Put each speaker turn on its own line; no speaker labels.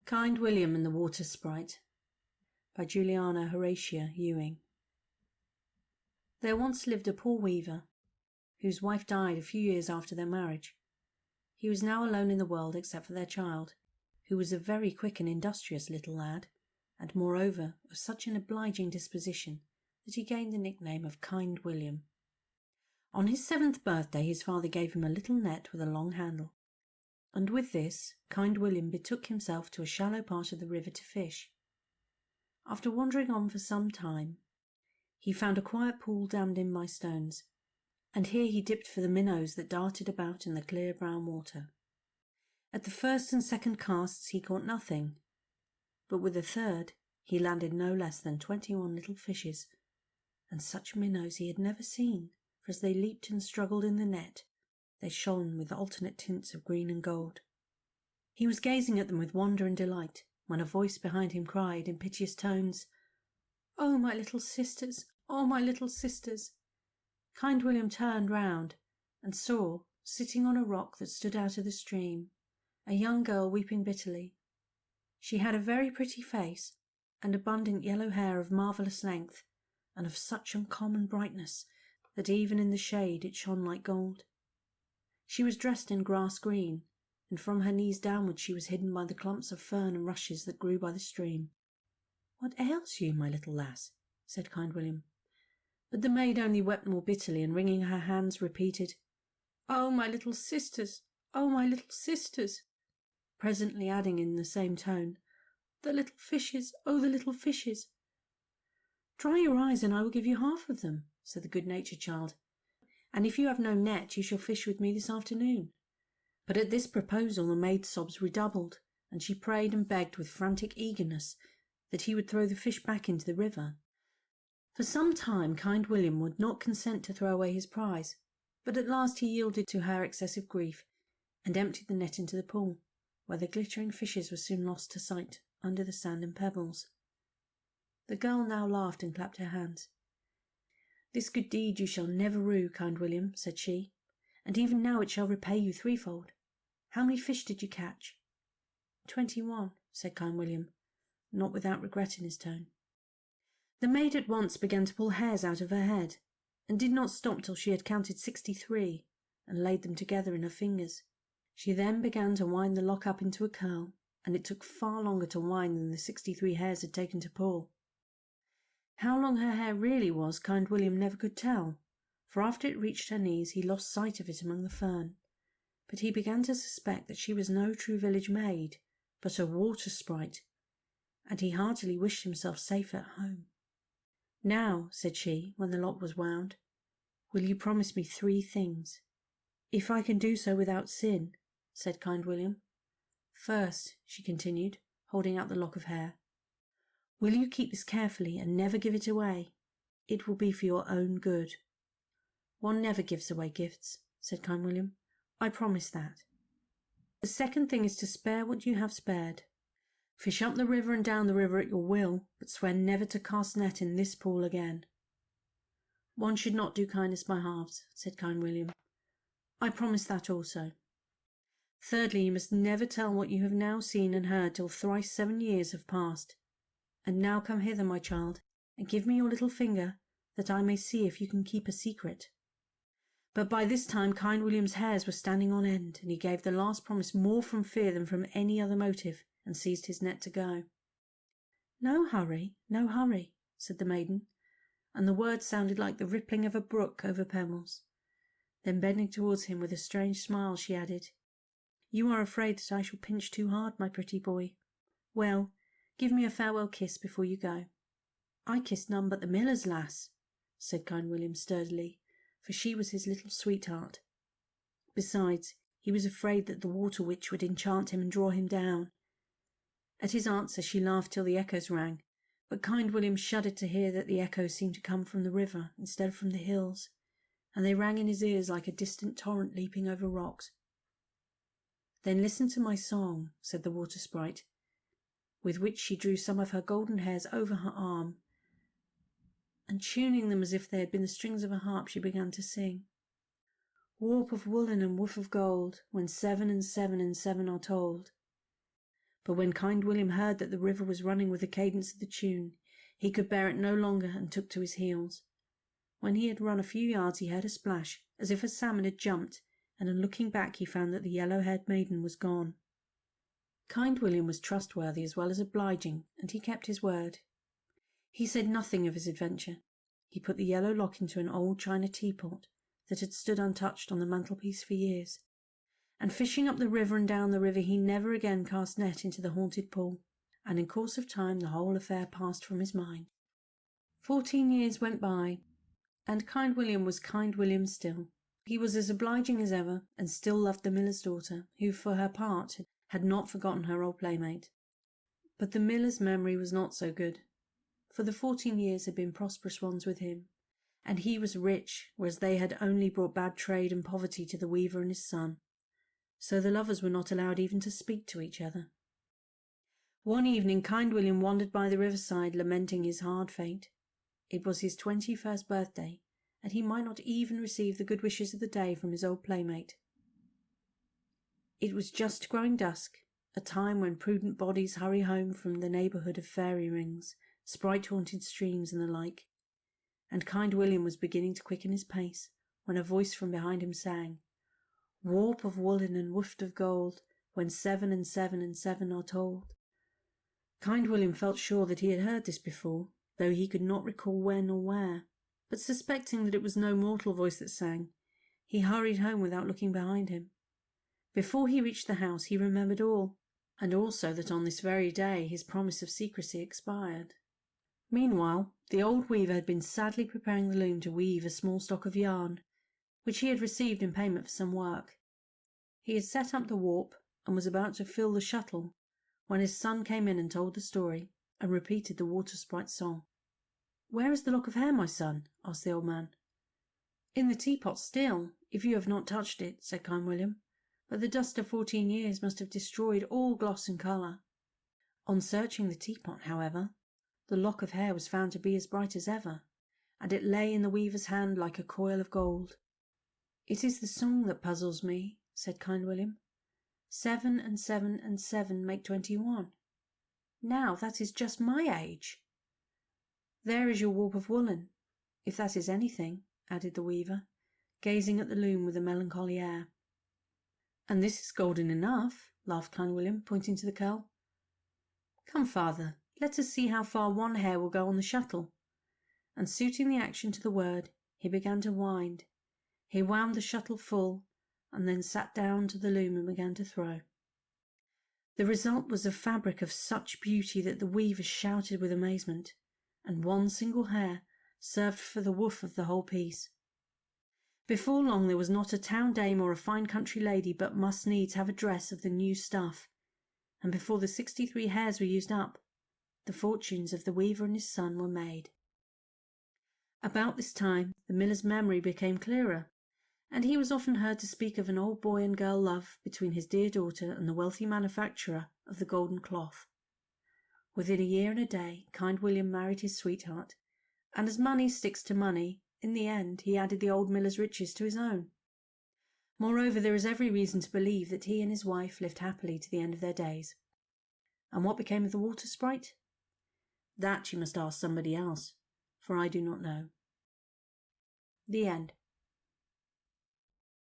Kind William and the Water Sprite by Juliana, Horatia, Ewing. There once lived a poor weaver, whose wife died a few years after their marriage. He was now alone in the world except for their child, who was a very quick and industrious little lad, and moreover of such an obliging disposition that he gained the nickname of Kind William. On his 7th birthday his father gave him a little net with a long handle, and with this Kind William betook himself to a shallow part of the river to fish. After wandering on for some time, he found a quiet pool dammed in by stones, and here he dipped for the minnows that darted about in the clear brown water. At the first and second casts he caught nothing, but with the third he landed no less than 21 little fishes, and such minnows he had never seen, for as they leaped and struggled in the net, they shone with alternate tints of green and gold. He was gazing at them with wonder and delight, when a voice behind him cried in piteous tones, "Oh, my little sisters! Oh, my little sisters!" Kind William turned round and saw, sitting on a rock that stood out of the stream, a young girl weeping bitterly. She had a very pretty face, and abundant yellow hair of marvellous length, and of such uncommon brightness that even in the shade it shone like gold. She was dressed in grass green, and from her knees downwards she was hidden by the clumps of fern and rushes that grew by the stream. "What ails you, my little lass?" said Kind William. But the maid only wept more bitterly, and wringing her hands repeated, "Oh, my little sisters! Oh, my little sisters!" presently adding in the same tone, "The little fishes! Oh, the little fishes!" "Dry your eyes and I will give you half of them," said the good-natured child, "and if you have no net you shall fish with me this afternoon." But at this proposal the maid's sobs redoubled, and she prayed and begged with frantic eagerness that he would throw the fish back into the river. For some time Kind William would not consent to throw away his prize, but at last he yielded to her excessive grief, and emptied the net into the pool, where the glittering fishes were soon lost to sight under the sand and pebbles. The girl now laughed and clapped her hands. "This good deed you shall never rue, Kind William," said she, "and even now it shall repay you threefold. How many fish did you catch?" 21, said Kind William, not without regret in his tone. The maid at once began to pull hairs out of her head, and did not stop till she had counted 63, and laid them together in her fingers. She then began to wind the lock up into a curl, and it took far longer to wind than the 63 hairs had taken to pull. How long her hair really was Kind William never could tell, for after it reached her knees he lost sight of it among the fern, but he began to suspect that she was no true village maid, but a water sprite, and he heartily wished himself safe at home. "Now," said she, when the lock was wound, "will you promise me 3 things?" "If I can do so without sin," said Kind William. "First," she continued, holding out the lock of hair, "will you keep this carefully and never give it away? It will be for your own good." "One never gives away gifts," said Kind William. "I promise that." "The second thing is to spare what you have spared. Fish up the river and down the river at your will, but swear never to cast net in this pool again." "One should not do kindness by halves," said Kind William. "I promise that also." "Thirdly, you must never tell what you have now seen and heard till thrice 7 years have passed. And now come hither, my child, and give me your little finger, that I may see if you can keep a secret." But by this time Kind William's hairs were standing on end, and he gave the last promise more from fear than from any other motive, and seized his net to go. "No hurry, no hurry," said the maiden, and the words sounded like the rippling of a brook over pebbles. Then bending towards him with a strange smile, she added, "You are afraid that I shall pinch too hard, my pretty boy. Well, give me a farewell kiss before you go." "I kissed none but the miller's lass," said Kind William sturdily, for she was his little sweetheart. Besides, he was afraid that the water witch would enchant him and draw him down. At his answer she laughed till the echoes rang, but Kind William shuddered to hear that the echoes seemed to come from the river instead of from the hills, and they rang in his ears like a distant torrent leaping over rocks. "Then listen to my song," said the water sprite, with which she drew some of her golden hairs over her arm, and tuning them as if they had been the strings of a harp, she began to sing. "Warp of woolen and woof of gold, when 7 and 7 and 7 are told. But when Kind William heard that the river was running with the cadence of the tune, he could bear it no longer and took to his heels. When he had run a few yards he heard a splash, as if a salmon had jumped, and on looking back he found that the yellow-haired maiden was gone. Kind William was trustworthy as well as obliging, and he kept his word. He said nothing of his adventure. He put the yellow lock into an old china teapot that had stood untouched on the mantelpiece for years, and fishing up the river and down the river he never again cast net into the haunted pool, and in course of time the whole affair passed from his mind. 14 years went by, and Kind William was Kind William still. He was as obliging as ever, and still loved the miller's daughter, who for her part had not forgotten her old playmate. But the miller's memory was not so good, for the 14 years had been prosperous ones with him, and he was rich, whereas they had only brought bad trade and poverty to the weaver and his son. So the lovers were not allowed even to speak to each other. One evening Kind William wandered by the riverside lamenting his hard fate. It was his 21st birthday, and he might not even receive the good wishes of the day from his old playmate. It was just growing dusk, a time when prudent bodies hurry home from the neighbourhood of fairy rings, sprite-haunted streams and the like, and Kind William was beginning to quicken his pace, when a voice from behind him sang, "Warp of woolen and woof of gold, when 7 and 7 and 7 are told." Kind William felt sure that he had heard this before, though he could not recall when or where, but suspecting that it was no mortal voice that sang, he hurried home without looking behind him. Before he reached the house he remembered all, and also that on this very day his promise of secrecy expired. Meanwhile, the old weaver had been sadly preparing the loom to weave a small stock of yarn, which he had received in payment for some work. He had set up the warp, and was about to fill the shuttle, when his son came in and told the story, and repeated the water sprite's song. "Where is the lock of hair, my son?" asked the old man. "In the teapot still, if you have not touched it," said Kind William, "but the dust of 14 years must have destroyed all gloss and colour." On searching the teapot, however, the lock of hair was found to be as bright as ever, and it lay in the weaver's hand like a coil of gold. "It is the song that puzzles me," said Kind William. 7 and 7 and 7 make 21. Now that is just my age. There is your warp of woolen, if that is anything," added the weaver, gazing at the loom with a melancholy air. "And this is golden enough," laughed Kind William, pointing to the curl. "Come, father, let us see how far one hair will go on the shuttle." And suiting the action to the word, he began to wind. He wound the shuttle full, and then sat down to the loom and began to throw. The result was a fabric of such beauty that the weaver shouted with amazement, and one single hair served for the woof of the whole piece. Before long there was not a town dame or a fine country lady but must needs have a dress of the new stuff, and before the 63 hairs were used up, the fortunes of the weaver and his son were made. About this time the miller's memory became clearer, and he was often heard to speak of an old boy and girl love between his dear daughter and the wealthy manufacturer of the golden cloth. Within a year and a day Kind William married his sweetheart, and as money sticks to money, in the end he added the old miller's riches to his own. Moreover, there is every reason to believe that he and his wife lived happily to the end of their days. And what became of the water sprite? That you must ask somebody else, for I do not know. The end.